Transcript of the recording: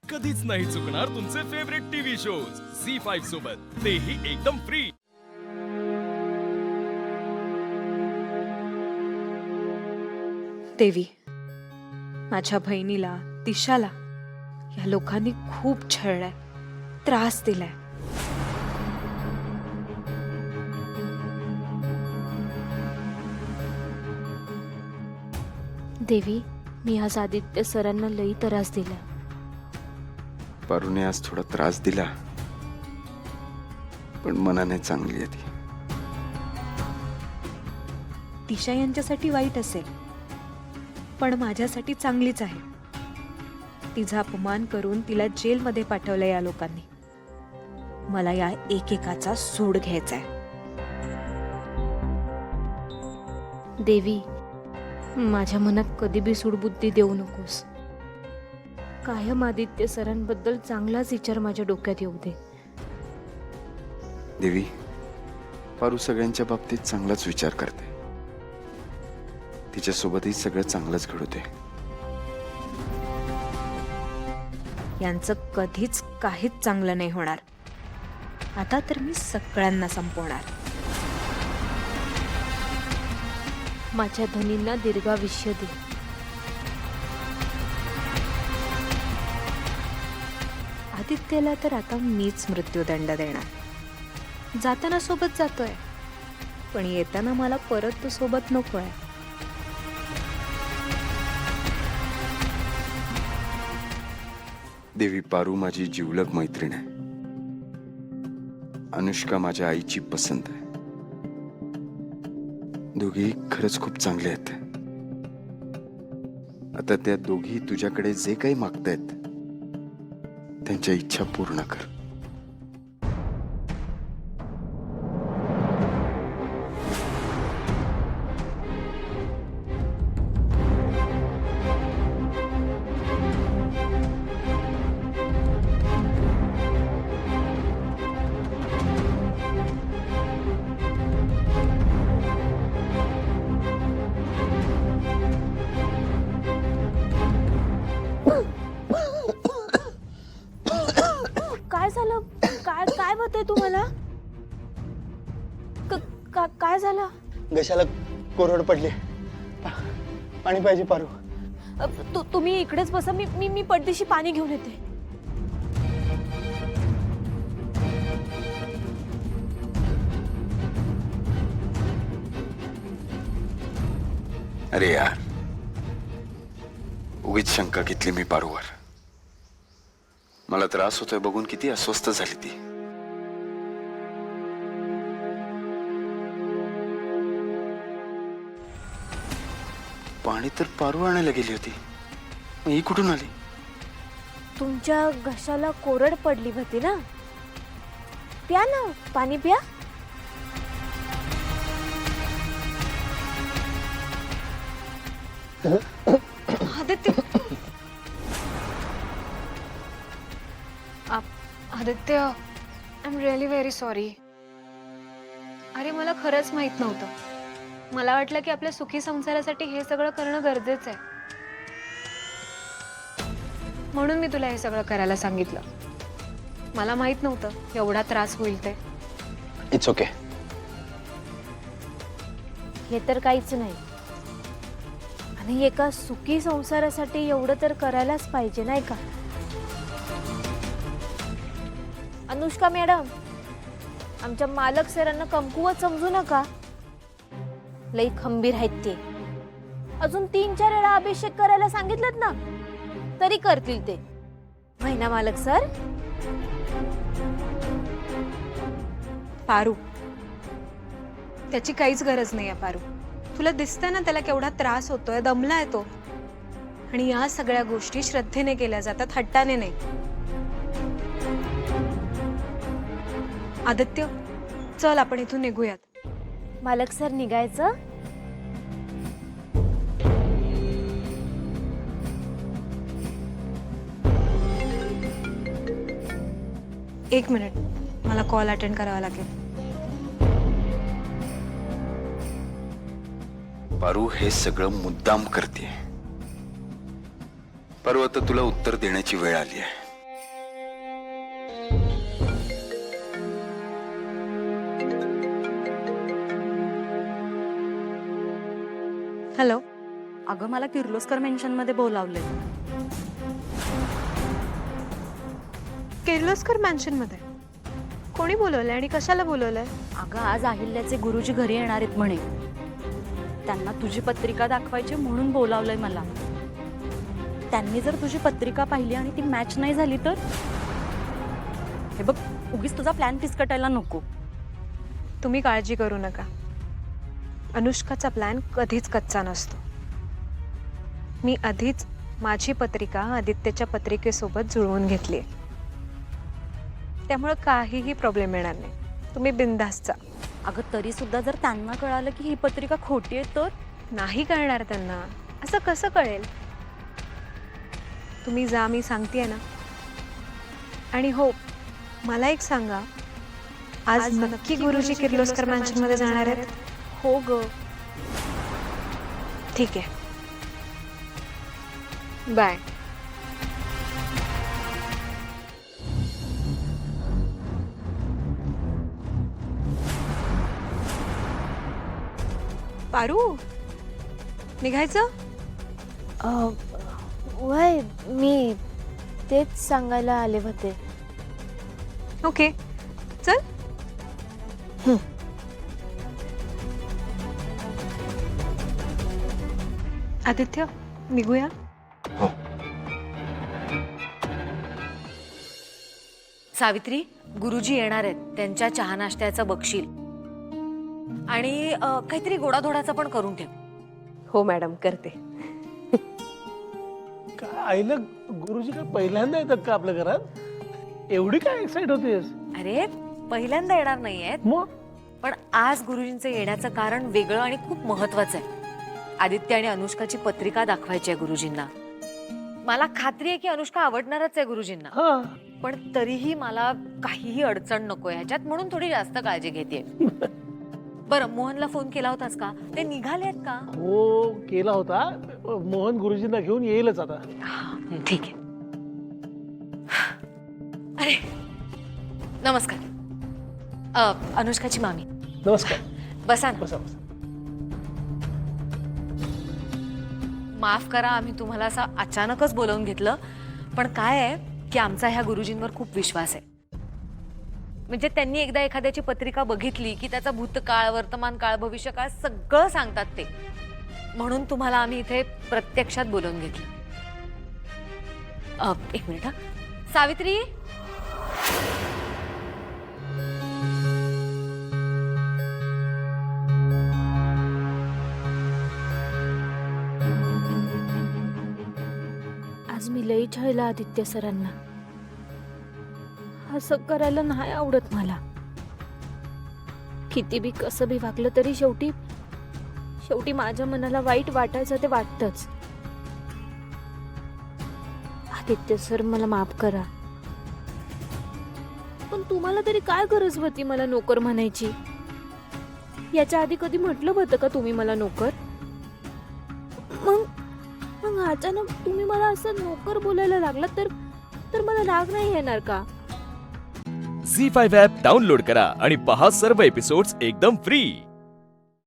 कधीच नाही चुकणार तुमचे फेवरेट टीव्ही शोज झी5 सोबत, तेही एकदम फ्री। देवी, माझ्या बहिणीला, दिशाला या लोकांनी खूप छळलाय, त्रास दिलाय। देवी, मी आज आदित्य सरांना लई त्रास दिला। पारूने आज थोडा त्रास दिला, पण मनाने चांगली आहे ती। दिशा यांच्यासाठी वाईट असेल, पण माझ्यासाठी चांगलीच आहे। तिचा अपमान करून तिला जेलमध्ये पाठवलं या लोकांनी। मला या एकेकाचा सूड घ्यायचाय। देवी, माझ्या मनात कधी बी सूडबुद्धी देऊ नकोस। कायम आदित्य सरांबद्दल चांगलाच विचार माझ्या डोक्यात येऊ दे। देवी, पारू सगळ्यांच्या बाबतीत चांगलाच विचार करते। तिच्यासोबतही सगळं चांगलंच घडू दे। यांचं कधीच काहीच चांगलं नाही होणार। आता तर मी सगळ्यांना संपवणार। माझ्या धनींना दीर्घायुष्य दे। आदित्यला तर आता मीच मृत्यूदंड देणार। जाताना सोबत जातोय, पण येताना मला परत तो सोबत नकोय। देवी, पारू माझी जिवलग मैत्रीण आहे। अनुष्का माझ्या आईची पसंत आहे। दोघी खरंच खूप चांगले आहेत। आता त्या दोघी तुझ्याकडे जे काही मागतायत त्यांच्या इच्छा पूर्ण कर। काय झालं? काय काय होतंय तुम्हाला? काय झालं? घशाला कोरड पडली। पाणी पाहिजे पारू। तुम्ही इकडेच बसा, मी पडदेशी पाणी घेऊन येते। अरे यार, उगीच शंका घेतली मी पारूवर। मला त्रास होतोय बघून किती अस्वस्थ झाली ती। पाणी तर पारू आणायला गेली होती, मग ही कुठून आली? तुमच्या घशाला कोरड पडली होती ना, प्या ना पाणी प्या। Aditya, Aditya, I am really very sorry. अरे, मला खरंच माहित नव्हतं। मला वाटलं की आपल्या सुखी संसारासाठी हे सगळं करणं गरजेचं आहे, म्हणून मी तुला हे सगळं करायला सांगितलं। मला माहित नव्हतं एवढा त्रास होईल ते। It's okay. हे तर काहीच नाही, आणि एका सुखी संसारासाठी एवढं तर करायलाच पाहिजे, नाही का? अनुष्का मॅडम, आमच्या मालक सरांना कमकुवत समजू नका। लई खंबीर आहेत ते। अजून 3-4 वेळा अभिषेक करायला सांगितलं ना, तरी करतील ते। महिना मालक सर। पारू, त्याची काहीच गरज नाही आहे। पारू, तुला दिसतंय ना त्याला केवढा त्रास होतोय, दमलाय तो। आणि या सगळ्या गोष्टी श्रद्धेने केल्या जातात, हट्टाने नाही। आदित्य, चल आपण इथून निघूयात। मालक सर, निघायचं? एक मिनिट, मला कॉल अटेंड करावा लागेल। पारू हे सगळं मुद्दाम करते। पारू, आता तुला उत्तर देण्याची वेळ आली आहे। हॅलो. अगं मला किर्लोस्कर मेन्शनमध्ये बोलावले. किर्लोस्कर मॅन्शनमध्ये कोणी बोलवलंय आणि कशाला बोलवलंय? अगं आज अहिल्याचे गुरुजी घरी येणार आहेत म्हणे. त्यांना तुझी पत्रिका दाखवायची म्हणून बोलावलंय मला. त्यांनी जर तुझी पत्रिका पाहिली आणि ती मॅच नाही झाली तर? हे बघ, उगीच तुझा प्लॅन फिसकटायला नको. तुम्ही काळजी करू नका. अनुष्काचा प्लॅन कधीच कच्चा नसतो. मी आधीच माझी पत्रिका आदित्यच्या पत्रिकेसोबत जुळवून घेतली. त्यामुळे काहीही प्रॉब्लेम येणार नाही. तुम्ही बिनधास्त जा. अगं तरी सुद्धा जर त्यांना कळालं की ही पत्रिका खोटी आहे तर? नाही कळणार त्यांना. असं कसं कळेल? तुम्ही जा, मी सांगतेय ना. आणि हो, मला एक सांगा, आज नक्की गुरुजी किर्लोस्कर मॅन्शनमध्ये जाणार आहेत? हो ग. ठीक आहे, बाय. पारू, निघायचं? वय मी तेच सांगायला आले होते. ओके, चल. आदित्य, निघूया. सावित्री, गुरुजी येणार आहेत. त्यांच्या चहा नाश्त्याचं बघशील आणि काहीतरी गोडाधोडाचा पण करून ठेव. हो मॅडम, करते. काय आईला गुरुजी का पहिल्यांदा येतात का आपल्या घरात? एवढी काय एक्साइट होतेस? अरे पहिल्यांदा येणार नाहीयेत, मग पण आज गुरुजींचं येण्याचं कारण वेगळं आणि खूप महत्वाचं आहे. आदित्य आणि अनुष्काची पत्रिका दाखवायची आहे गुरुजींना. मला खात्री आहे की अनुष्का आवडणारच आहे गुरुजींना, हा पण तरीही मला काहीही अडचण नको ह्याच्यात, म्हणून थोडी जास्त काळजी घेते. बरं, मोहनला फोन केला होतास का? ते निघालेत का? हो केला होता. मोहन गुरुजींना घेऊन येईलच आता. ठीक आहे. अरे नमस्कार. अनुष्काची मामी. नमस्कार. बसा ना. बसा बसा. माफ करा, आम्ही तुम्हाला असं अचानकच बोलावून घेतलं, पण काय आहे की आमचा ह्या गुरुजींवर खूप विश्वास आहे. म्हणजे त्यांनी एकदा एखाद्याची पत्रिका बघितली की त्याचा भूतकाळ, वर्तमान काळ, भविष्यकाळ सगळं सांगतात ते. म्हणून तुम्हाला आम्ही इथे प्रत्यक्षात बोलावून घेतलं. एक मिनिट हा. सावित्री, आज मी लई छळला आदित्य सरांना. असं करायला नाही आवडत मला. किती बी कसं बी वागलं तरी शेवटी माझ्या मनाला वाईट वाटायचं ते वाटतच. आदित्य सर, मला माफ करा. पण तुम्हाला तरी काय गरज होती मला नोकर म्हणायची? याच्या आधी कधी म्हटलं होतं का तुम्ही मला नोकर? मग अचानक तुम्ही मला असं नोकर बोलायला लागला तर मला राग नाही येणार का? झी5 ॲप डाउनलोड करा आणि पहा सर्व एपिसोड्स एकदम फ्री.